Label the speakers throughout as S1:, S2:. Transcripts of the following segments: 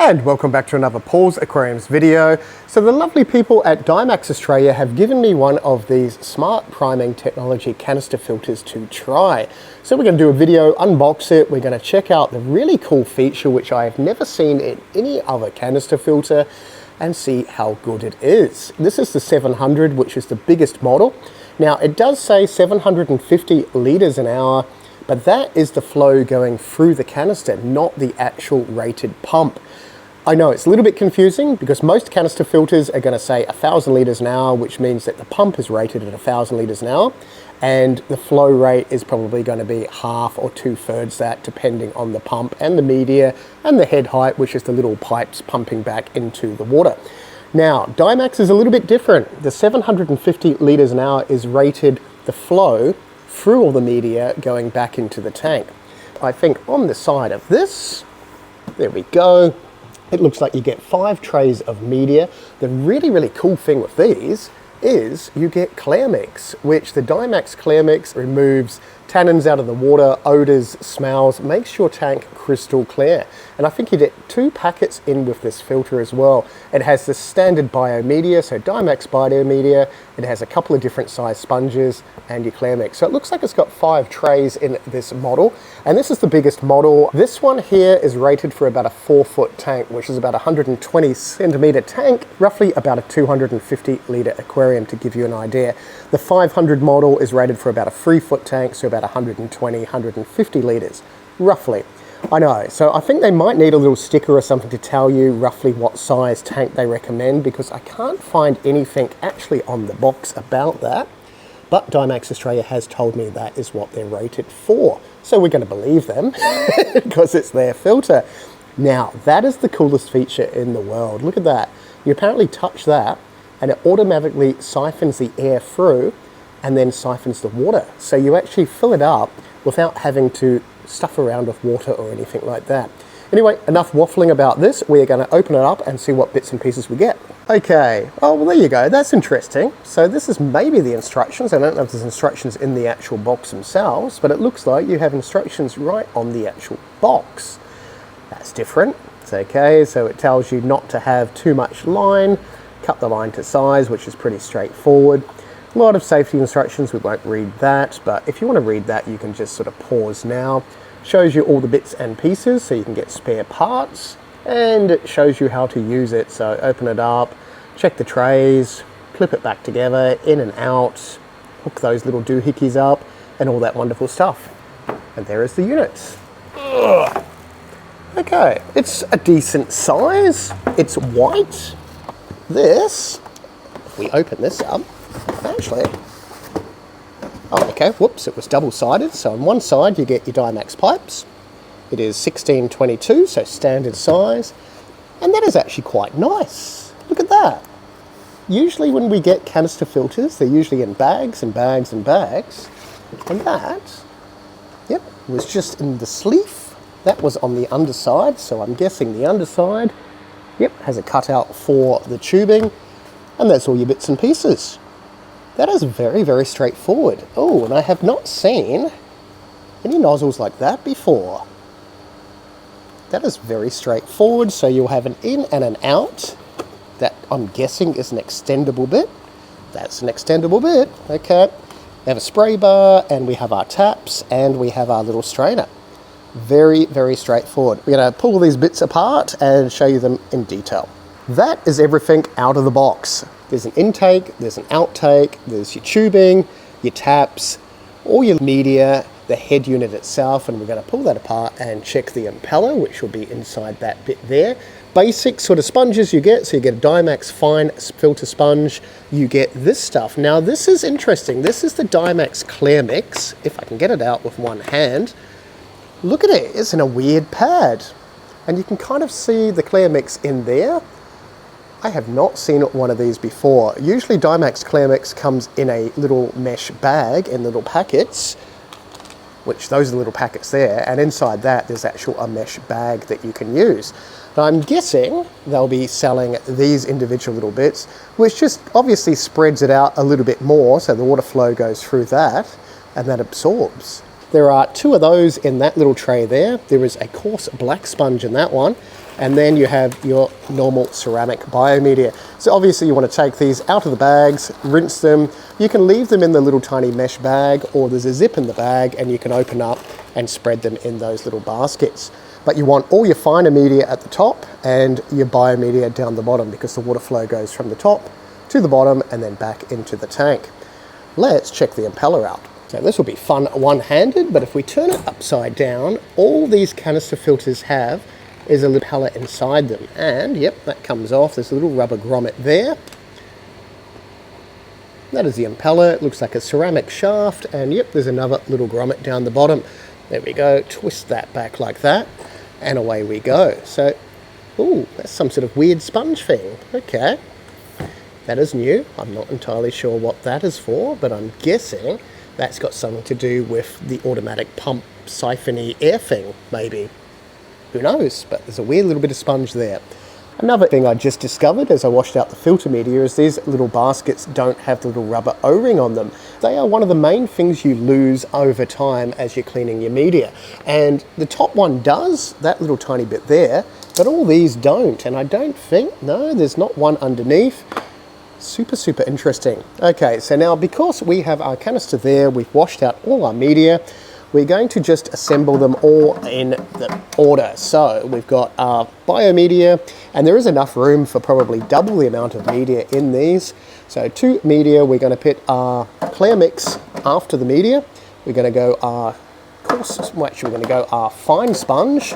S1: And welcome back to another Paul's Aquariums video. So the lovely people at Dymax Australia have given me one of these smart priming technology canister filters to try. So we're going to do a video, unbox it, we're going to check out the really cool feature which I have never seen in any other canister filter and see how good it is. This is the 700, which is the biggest model. Now it does say 750 litres an hour, but that is the flow going through the canister, not the actual rated pump. I know it's a little bit confusing because most canister filters are going to say 1,000 litres an hour, which means that the pump is rated at 1,000 litres an hour, and the flow rate is probably going to be half or 2/3 that, depending on the pump and the media and the head height, which is the little pipes pumping back into the water. Now, Dymax is a little bit different. The 750 litres an hour is rated the flow through all the media going back into the tank. I think on the side of this, there we go. It looks like you get 5 trays of media. The really cool thing with these is you get clear mix, which the Dymax clear mix removes tannins out of the water, odours, smells, makes your tank crystal clear. And I think you get 2 packets in with this filter as well. It has the standard biomedia, so Dymax biomedia. It has a couple of different size sponges and your clear mix. So it looks like it's got 5 trays in this model. And this is the biggest model. This one here is rated for about a 4-foot tank, which is about a 120 centimetre tank, roughly about a 250 litre aquarium, to give you an idea. The 500 model is rated for about a 3-foot tank, so about 120, 150 litres, roughly. I know, so I think they might need a little sticker or something to tell you roughly what size tank they recommend, because I can't find anything actually on the box about that. But Dymax Australia has told me that is what they're rated for. So we're going to believe them because it's their filter. Now, that is the coolest feature in the world. Look at that. You apparently touch that and it automatically siphons the air through and then siphons the water. So you actually fill it up without having to stuff around with water or anything like that. Anyway, enough waffling about this. We're going to open it up and see what bits and pieces we get. Okay, oh, well, there you go. That's interesting. So this is maybe the instructions. I don't know if there's instructions in the actual box themselves, but it looks like you have instructions right on the actual box. That's different. It's okay. So it tells you not to have too much line, cut the line to size, which is pretty straightforward. A lot of safety instructions. We won't read that, but if you want to read that, you can just sort of pause now. Shows you all the bits and pieces so you can get spare parts, and it shows you how to use it. So open it up, check the trays, clip it back together, in and out, hook those little doohickeys up, and all that wonderful stuff. And there is the unit. Ugh. Okay, it's a decent size. It's white. This, if we open this up, actually, oh, okay, whoops, it was double-sided. So on one side you get your Dymax pipes. It is 1622, so standard size. And that is actually quite nice. Look at that. Usually when we get canister filters, they're usually in bags and bags and bags. And that, yep, was just in the sleeve. That was on the underside, so I'm guessing the underside, yep, has a cutout for the tubing. And that's all your bits and pieces. That is very straightforward. Oh, and I have not seen any nozzles like that before. That is very straightforward. So you'll have an in and an out. That, I'm guessing, is an extendable bit. That's an extendable bit. Okay. We have a spray bar, and we have our taps, and we have our little strainer. Very straightforward. We're going to pull these bits apart and show you them in detail. That is everything out of the box. There's an intake, there's an outtake, there's your tubing, your taps, all your media, the head unit itself, and we're going to pull that apart and check the impeller, which will be inside that bit there. Basic sort of sponges you get, so you get a Dymax fine filter sponge, you get this stuff. Now this is interesting. This is the Dymax clear mix, if I can get it out with one hand. Look at it, it's in a weird pad. And you can kind of see the clear mix in there. I have not seen one of these before. Usually Dymax clear mix comes in a little mesh bag in little packets, which those are the little packets there, and inside that there's actually a mesh bag that you can use. Now I'm guessing they'll be selling these individual little bits, which just obviously spreads it out a little bit more so the water flow goes through that and that absorbs. There are 2 of those in that little tray there. There is a coarse black sponge in that one, And then you have your normal ceramic biomedia. So obviously you want to take these out of the bags, rinse them. You can leave them in the little tiny mesh bag, or there's a zip in the bag and you can open up and spread them in those little baskets. But you want all your finer media at the top and your biomedia down the bottom, because the water flow goes from the top to the bottom and then back into the tank. Let's check the impeller out. So this will be fun one-handed, but if we turn it upside down, all these canister filters have is a little impeller inside them. And yep, that comes off. There's a little rubber grommet there. That is the impeller. It looks like a ceramic shaft, and yep, there's another little grommet down the bottom. There we go. Twist that back like that, and away we go. So, ooh, that's some sort of weird sponge thing. Okay. That is new. I'm not entirely sure what that is for, but I'm guessing that's got something to do with the automatic pump siphony air thing, maybe. Who knows? But there's a weird little bit of sponge there. Another thing I just discovered as I washed out the filter media is these little baskets don't have the little rubber O-ring on them. They are one of the main things you lose over time as you're cleaning your media. And the top one does, that little tiny bit there, but all these don't. And I don't think, no, there's not one underneath. Super, super interesting. Okay, so now because we have our canister there, we've washed out all our media, we're going to just assemble them all in the order. So we've got our biomedia, and there is enough room for probably double the amount of media in these. So to media, we're going to put our clear mix after the media. We're going to go our coarse, well, actually we're going to go our fine sponge,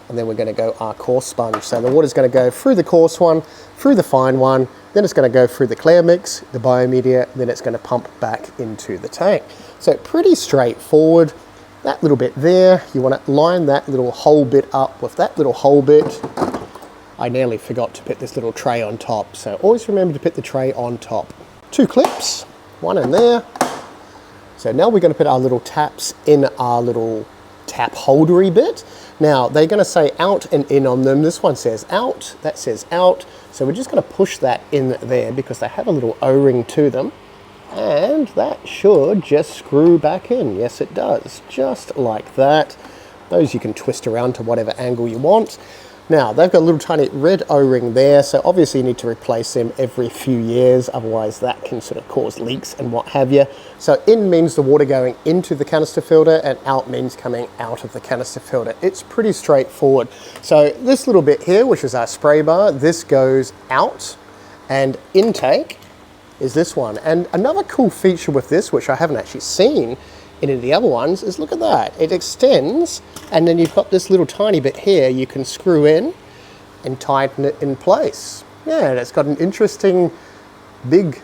S1: and then we're going to go our coarse sponge. So the water's going to go through the coarse one, through the fine one, then it's going to go through the clear mix, the biomedia, then it's going to pump back into the tank. So pretty straightforward. That little bit there, you want to line that little hole bit up with that little hole bit. I nearly forgot to put this little tray on top, so always remember to put the tray on top. 2 clips, one in there. So now we're going to put our little taps in our little tap holdery bit. Now they're going to say out and in on them. This one says out, that says out. So we're just going to push that in there because they have a little O-ring to them. And that should just screw back in. Yes, it does. Just like that. Those you can twist around to whatever angle you want. Now, they've got a little tiny red O-ring there, so obviously you need to replace them every few years, otherwise that can sort of cause leaks and what have you. So in means the water going into the canister filter, and out means coming out of the canister filter. It's pretty straightforward. So this little bit here, which is our spray bar, this goes out, and intake is this one. And another cool feature with this, which I haven't actually seen in any of the other ones, is look at that. It extends, and then you've got this little tiny bit here you can screw in and tighten it in place. Yeah, and it's got an interesting big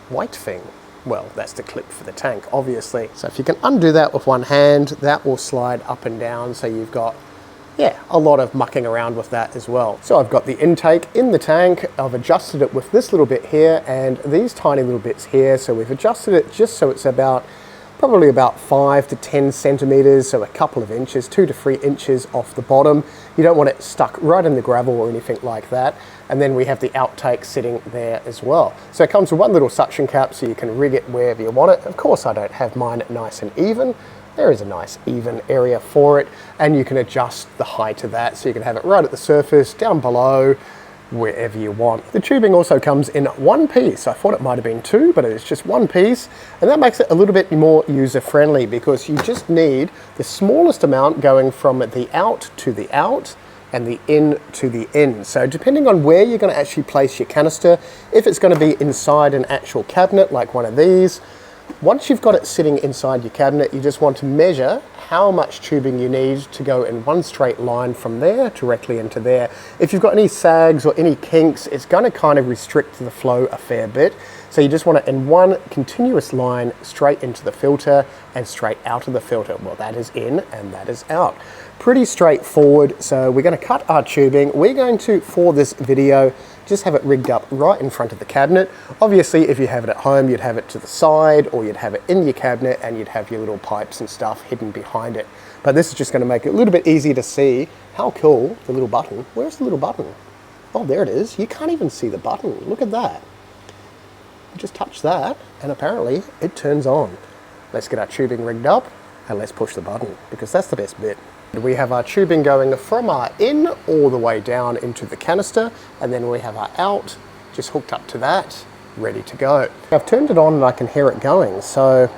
S1: white thing. Well, that's the clip for the tank, obviously. So if you can undo that with one hand, that will slide up and down, so you've got, yeah, a lot of mucking around with that as well. So I've got the intake in the tank. I've adjusted it with this little bit here and these tiny little bits here. So we've adjusted it just so it's probably about 5 to 10 centimeters, so a couple of inches, 2 to 3 inches off the bottom. You don't want it stuck right in the gravel or anything like that. And then we have the outtake sitting there as well. So it comes with one little suction cap so you can rig it wherever you want it. Of course, I don't have mine nice and even. There is a nice even area for it, and you can adjust the height of that so you can have it right at the surface, down below, wherever you want. The tubing also comes in one piece. I thought it might have been 2, but it's just one piece, and that makes it a little bit more user-friendly because you just need the smallest amount going from the out to the out and the in to the in. So depending on where you're going to actually place your canister, if it's going to be inside an actual cabinet like one of these, once you've got it sitting inside your cabinet, you just want to measure how much tubing you need to go in one straight line from there directly into there. If you've got any sags or any kinks, it's going to kind of restrict the flow a fair bit. So you just want it in one continuous line straight into the filter and straight out of the filter. Well, that is in and that is out. Pretty straightforward. So we're going to cut our tubing. We're going to, for this video, just have it rigged up right in front of the cabinet. Obviously, if you have it at home, you'd have it to the side, or you'd have it in your cabinet and you'd have your little pipes and stuff hidden behind it. But this is just going to make it a little bit easier to see how cool the little button. Where's the little button? Oh, there it is. You can't even see the button. Look at that. You just touch that and apparently it turns on. Let's get our tubing rigged up and let's push the button because that's the best bit. We have our tubing going from our in all the way down into the canister, and then we have our out just hooked up to that, ready to go. I've turned it on and I can hear it going, so...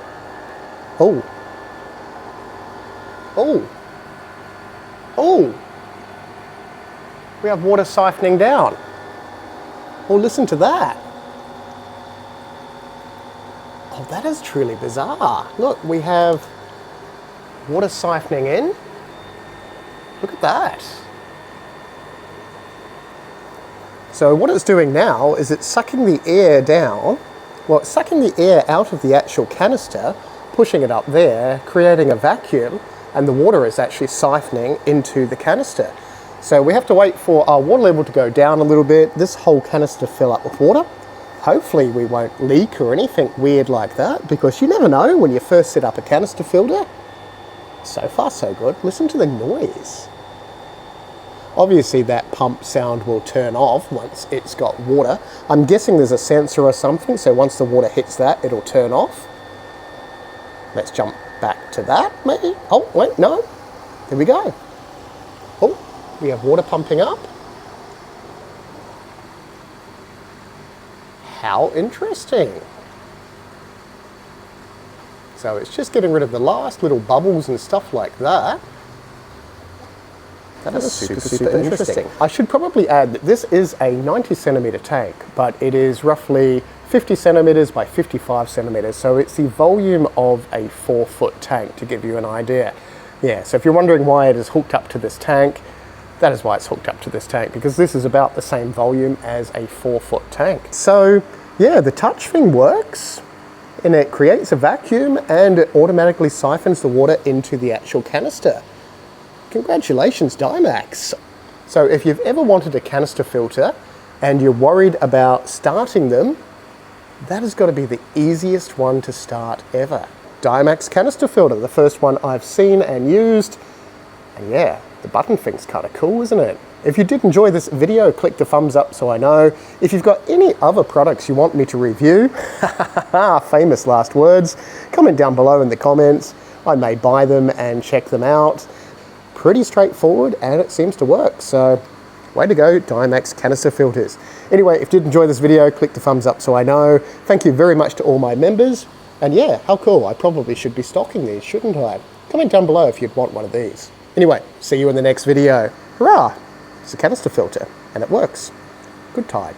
S1: Oh! Oh! Oh! We have water siphoning down. Oh, listen to that. Oh, that is truly bizarre. Look, we have water siphoning in. Look at that. So what it's doing now is it's sucking the air down. Well, it's sucking the air out of the actual canister, pushing it up there, creating a vacuum, and the water is actually siphoning into the canister. So we have to wait for our water level to go down a little bit, this whole canister fill up with water. Hopefully we won't leak or anything weird like that, because you never know when you first set up a canister filter. So far so good. Listen to the noise. Obviously that pump sound will turn off once it's got water. I'm guessing there's a sensor or something, so once the water hits that, it'll turn off. Let's jump back to that, maybe. Oh, wait, no. There we go. Oh, we have water pumping up. How interesting. So it's just getting rid of the last little bubbles and stuff like that. That is super interesting. I should probably add that this is a 90 centimetre tank, but it is roughly 50 centimetres by 55 centimetres, so it's the volume of a 4-foot tank, to give you an idea. Yeah, so if you're wondering why it is hooked up to this tank, that is why it's hooked up to this tank, because this is about the same volume as a 4-foot tank. So yeah, the touch thing works, and it creates a vacuum and it automatically siphons the water into the actual canister. Congratulations, Dymax. So if you've ever wanted a canister filter and you're worried about starting them, that has got to be the easiest one to start ever. Dymax canister filter, the first one I've seen and used. And yeah, the button thing's kind of cool, isn't it? If you did enjoy this video, click the thumbs up so I know. If you've got any other products you want me to review, famous last words, comment down below in the comments. I may buy them and check them out. Pretty straightforward, and it seems to work. So way to go, Dymax canister filters. Anyway, if you did enjoy this video, click the thumbs up so I know. Thank you very much to all my members. And yeah, how cool. I probably should be stocking these, shouldn't I? Comment down below if you'd want one of these. Anyway, see you in the next video. Hurrah! It's a canister filter, and it works. Good tide.